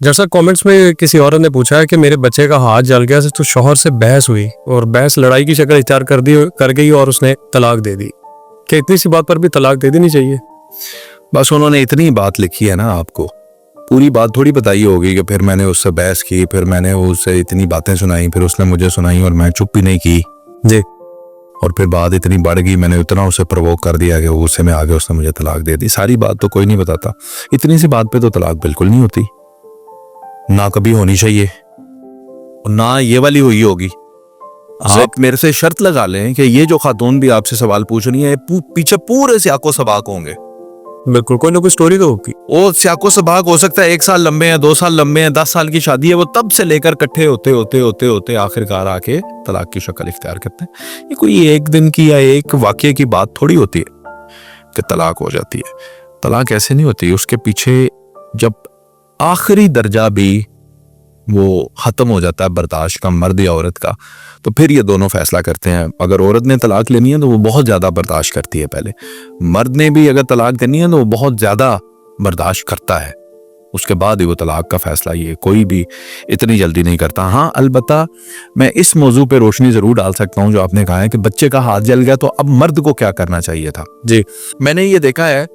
जैसा कमेंट्स में किसी औरत ने पूछा है कि मेरे बच्चे का हाथ जल गया तो शौहर से बहस हुई और बहस लड़ाई की शक्ल इख्तियार कर गई और उसने तलाक दे दी। क्या इतनी सी बात पर भी तलाक दे देनी चाहिए? बस उन्होंने इतनी बात लिखी है ना, आपको पूरी बात थोड़ी बताई होगी कि फिर मैंने उससे बहस की, फिर मैंने उससे इतनी बातें सुनाई, फिर उसने मुझे सुनाई और मैं चुप भी नहीं की जी। और फिर बात इतनी बढ़ गई, मैंने उतना उसे प्रवोक कर दिया कि गुस्से में आगे उसने मुझे तलाक दे दी। सारी बात तो कोई नहीं बताता, इतनी सी बात पे तो तलाक बिल्कुल नहीं होती, ना कभी होनी चाहिए, ना ये वाली हुई होगी। आप मेरे से शर्त लगा लें कि ये जो खातून भी आपसे सवाल पूछ रही है, पीछे पूरे सियाको सबाक होंगे। बिल्कुल, कोई ना कोई स्टोरी तो होगी। वो सियाको सबाक हो सकता है 1 साल लंबे हैं, 2 साल लंबे हैं, 10 साल की शादी है, वो तब से लेकर इकट्ठे होते होते होते होते आखिरकार आके तलाक की शक्ल इख्तियार करते हैं। ये कोई एक दिन की या एक वाकये की बात थोड़ी होती है कि तलाक हो जाती है। तलाक ऐसे नहीं होती, उसके पीछे जब आखिरी दर्जा भी वो खत्म हो जाता है बर्दाश्त का, मर्द या औरत का, तो फिर ये दोनों फैसला करते हैं। अगर औरत ने तलाक लेनी है तो वो बहुत ज्यादा बर्दाश्त करती है पहले, मर्द ने भी अगर तलाक देनी है तो वो बहुत ज्यादा बर्दाश्त करता है, उसके बाद ही वो तलाक का फैसला ये कोई भी इतनी जल्दी नहीं करता। हाँ, अलबत्ता मैं इस मौजू पे रोशनी जरूर डाल सकता हूँ जो आपने कहा है कि बच्चे का हाथ जल गया तो अब मर्द को क्या करना चाहिए था। जी, मैंने ये देखा है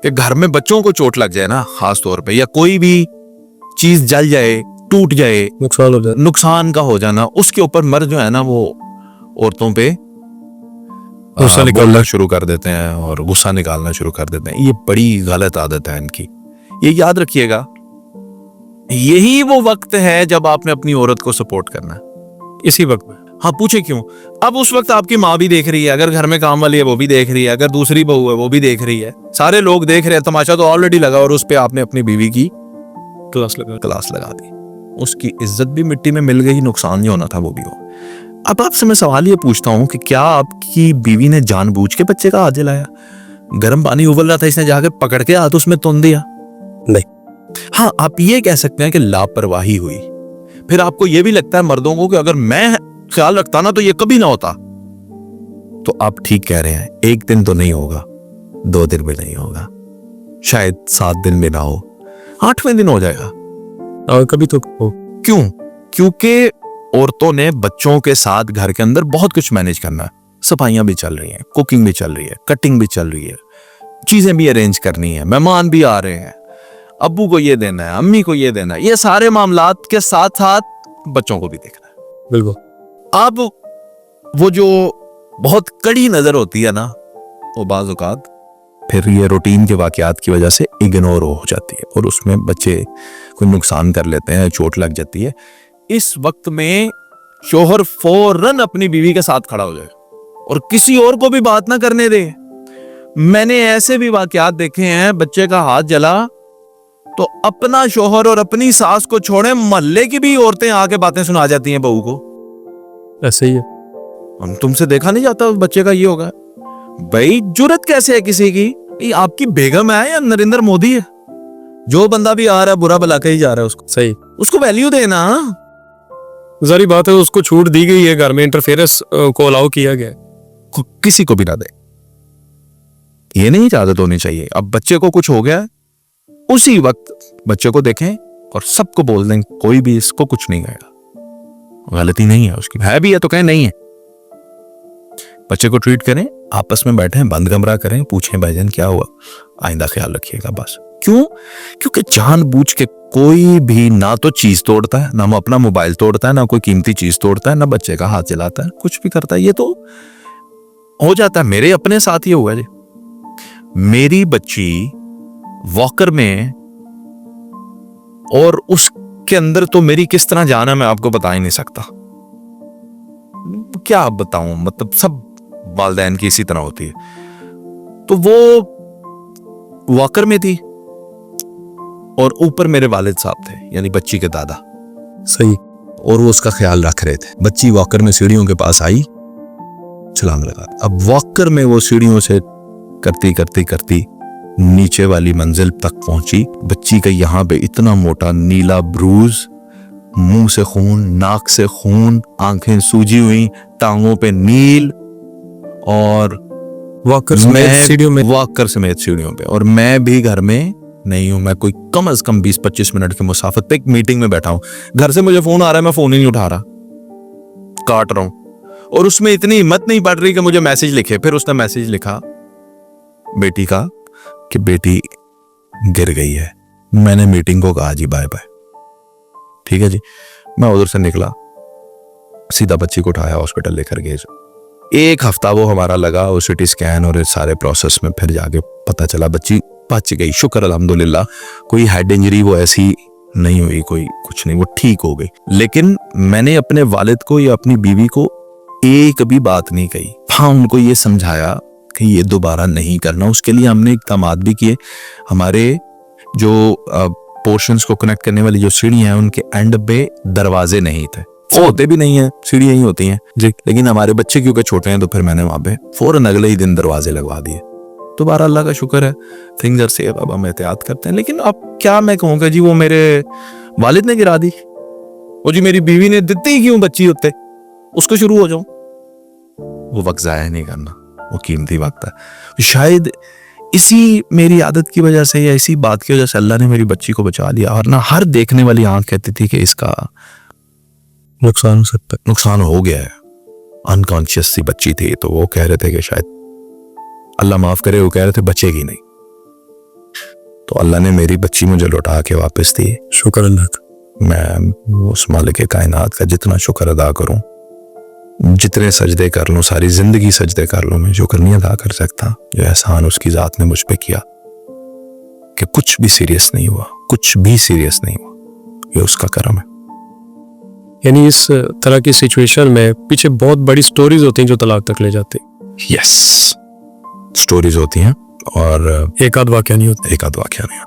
कि घर में बच्चों को चोट लग जाए ना, खास तौर पे, या कोई भी चीज जल जाए, टूट जाए, नुकसान हो जाए, नुकसान का हो जाना, उसके ऊपर मर्द जो है ना वो औरतों पे गुस्सा बोलना शुरू कर देते हैं और गुस्सा निकालना शुरू कर देते हैं। ये बड़ी गलत आदत है इनकी, ये याद रखिएगा। यही वो वक्त है जब आपने अपनी औरत को सपोर्ट करना है, इसी वक्त में। हाँ, पूछे क्यों? अब उस वक्त आपकी माँ भी देख रही है, अगर घर में काम वाली है वो भी देख रही है, अगर दूसरी बहू है वो भी देख रही है, सारे लोग देख रहे हैं, तमाशा तो ऑलरेडी लगा और उस पे आपने अपनी बीवी की क्लास लगा दी, उसकी इज्जत भी मिट्टी में मिल गई, नुकसान जो होना था वो भी हो। अब आपसे मैं सवाल ये पूछता हूँ कि क्या आपकी बीवी ने जानबूझ के बच्चे का हाथ जलाया? गर्म पानी उबल रहा था, इसने जाके पकड़ के हाथ उसमें तुन दिया? नहीं। हाँ, आप ये कह सकते हैं कि लापरवाही हुई। फिर आपको ये भी लगता है मर्दों को कि अगर मैं ख्याल रखता ना तो ये कभी ना होता। तो आप ठीक कह रहे हैं, एक दिन तो नहीं होगा, 2 दिन भी नहीं होगा, शायद 7 दिन भी ना हो, 8वें दिन हो जाएगा। और कभी तो हो। क्यों? क्योंकि औरतों ने बच्चों के साथ घर के अंदर बहुत कुछ मैनेज करना है, सफाइयां भी चल रही हैं, कुकिंग भी चल रही है, कटिंग भी चल रही है, चीजें भी अरेंज करनी है, मेहमान भी आ रहे हैं, अब्बू को ये देना है, अम्मी को ये देना है, ये सारे मामलात के साथ साथ बच्चों को भी देखना है। बिल्कुल। अब वो जो बहुत कड़ी नजर होती है ना, वो बाज़ औक़ात फिर ये रूटीन के वाकयात की वजह से इग्नोर हो जाती है और उसमें बच्चे कोई नुकसान कर लेते हैं, चोट लग जाती है। इस वक्त में शोहर फौरन अपनी बीवी के साथ खड़ा हो जाए और किसी और को भी बात ना करने दे। मैंने ऐसे भी वाकयात देखे हैं, बच्चे का हाथ जला तो अपना शोहर और अपनी सास को छोड़े मोहल्ले की भी औरतें आके बातें सुना जाती हैं बहू को। ऐसे ही है। हम तुमसे देखा नहीं जाता बच्चे का ये होगा। भाई जुर्रत कैसे है किसी की? ये आपकी बेगम है या नरेंद्र मोदी है? जो बंदा भी आ रहा है बुरा भला के ही जा रहा है, उसको सही, उसको वैल्यू देना। जारी बात है, उसको छूट दी गई है, घर में इंटरफेरेंस को अलाउ किया गया, किसी को भी ना दे, ये नहीं इजाजत होनी चाहिए। अब बच्चे को कुछ हो गया, उसी वक्त बच्चे को देखें और सबको बोल दें, कोई भी इसको कुछ नहीं कहेगा, गलती नहीं है उसकी, है भी है तो कहें नहीं है। बच्चे को ट्रीट करें, आपस में बैठें, बंद कमरा करें, पूछें भाईजान क्या हुआ, आइंदा ख्याल रखिएगा बस। क्यों? क्योंकि जानबूझ के कोई भी ना तो चीज तोड़ता है, ना अपना मोबाइल तोड़ता है, ना कोई कीमती चीज तोड़ता है, ना बच्चे का हाथ जलाता है, कुछ भी करता है, ये तो हो जाता है। मेरे अपने साथ ये हुआ जी, मेरी बच्ची वॉकर में, और उसके अंदर तो मेरी किस तरह जान है मैं आपको बता ही नहीं सकता, क्या बताऊं, मतलब सब वालिदैन की इसी तरह होती है। तो वो वॉकर में थी और ऊपर मेरे वालिद साहब थे, यानी बच्ची के दादा। सही। और वो उसका ख्याल रख रहे थे। बच्ची वॉकर में सीढ़ियों के पास आई, छलांग लगा। अब वॉकर में वो सीढ़ियों से करती करती करती नीचे वाली मंजिल तक पहुंची। बच्ची का यहाँ पे इतना मोटा नीला ब्रूज, मुंह से खून, नाक से खून, आंखें सूजी हुई, टांगों पे नील, और वॉकर समेत सीढ़ियों में, वॉकर समेत सीढ़ियों पे। और मैं भी घर में नहीं हूं मैं, कोई कम से कम 20-25 मिनट की मुसाफत पे एक मीटिंग में बैठा हूं, घर से मुझे फोन आ रहा है, मैं फोन ही नहीं उठा रहा, काट रहा हूं। और उसमें इतनी हिम्मत नहीं पड़ रही कि मुझे मैसेज लिखे। फिर उसने मैसेज लिखा बेटी का कि बेटी गिर गई है। मैंने मीटिंग को कहा जी बाय बाय, ठीक है जी। मैं उधर से निकला, सीधा बच्ची को उठाया, हॉस्पिटल लेकर गए। 1 हफ्ता वो हमारा लगा, वो सिटी स्कैन और इस सारे प्रोसेस में, फिर जाके पता चला बच्ची बच गई। शुक्र अल्हम्दुलिल्लाह, कोई हेड इंजरी वो ऐसी नहीं हुई, कोई कुछ नहीं, वो ठीक हो गई। लेकिन मैंने अपने वालिद को या अपनी बीवी को एक भी बात नहीं कही। हाँ, उनको ये समझाया कि ये दोबारा नहीं करना। उसके लिए हमने इक़दामात भी किए। हमारे जो पोर्शंस को कनेक्ट करने वाली जो सीढ़ियां हैं, उनके एंड पे दरवाजे नहीं थे, होते भी नहीं है, सीढ़ियां ही होती हैं जी। लेकिन हमारे बच्चे क्योंकि छोटे हैं, तो फिर मैंने वहां पे फौरन अगले ही दिन दरवाजे लगवा दिए। दोबारा अल्लाह का शुक्र है, थिंग्स आर सेफ, अब हम एहतियात करते हैं। लेकिन अब क्या मैं कहूँगा जी, वो मेरे वालिद ने गिरा दी, वो जी मेरी बीवी ने देते ही क्यों बच्ची होते, उसको शुरू हो जाऊं। वो वक्त जाया नहीं करना, वो कीमती वक्त है। शायद इसी मेरी आदत की वजह से या इसी बात की वजह से अल्लाह ने मेरी बच्ची को बचा लिया। और ना हर देखने वाली आंख कहती थी कि इसका नुकसान हो सकता है, नुकसान हो गया है। अनकॉन्शियस सी बच्ची थी, तो वो कह रहे थे कि शायद अल्लाह माफ करे, वो कह रहे थे बचेगी नहीं। तो अल्लाह ने मेरी बच्ची मुझे लौटा के वापस दी। शुक्र अल्लाह का। मैं उस मालिक कायनात का जितना शुक्र अदा करूं, जितने सजदे कर लूं, सारी जिंदगी सजदे कर लूं, मैं शुक्र नहीं अदा कर सकता जो एहसान उसकी जात ने मुझ पे किया कि कुछ भी सीरियस नहीं हुआ, कुछ भी सीरियस नहीं हुआ। ये उसका करम है। यानी इस तरह की सिचुएशन में पीछे बहुत बड़ी स्टोरीज होती हैं जो तलाक तक ले जाती हैं। यस, स्टोरीज होती हैं और एक आध वाकया नहीं होता। एक आध वाकया नहीं।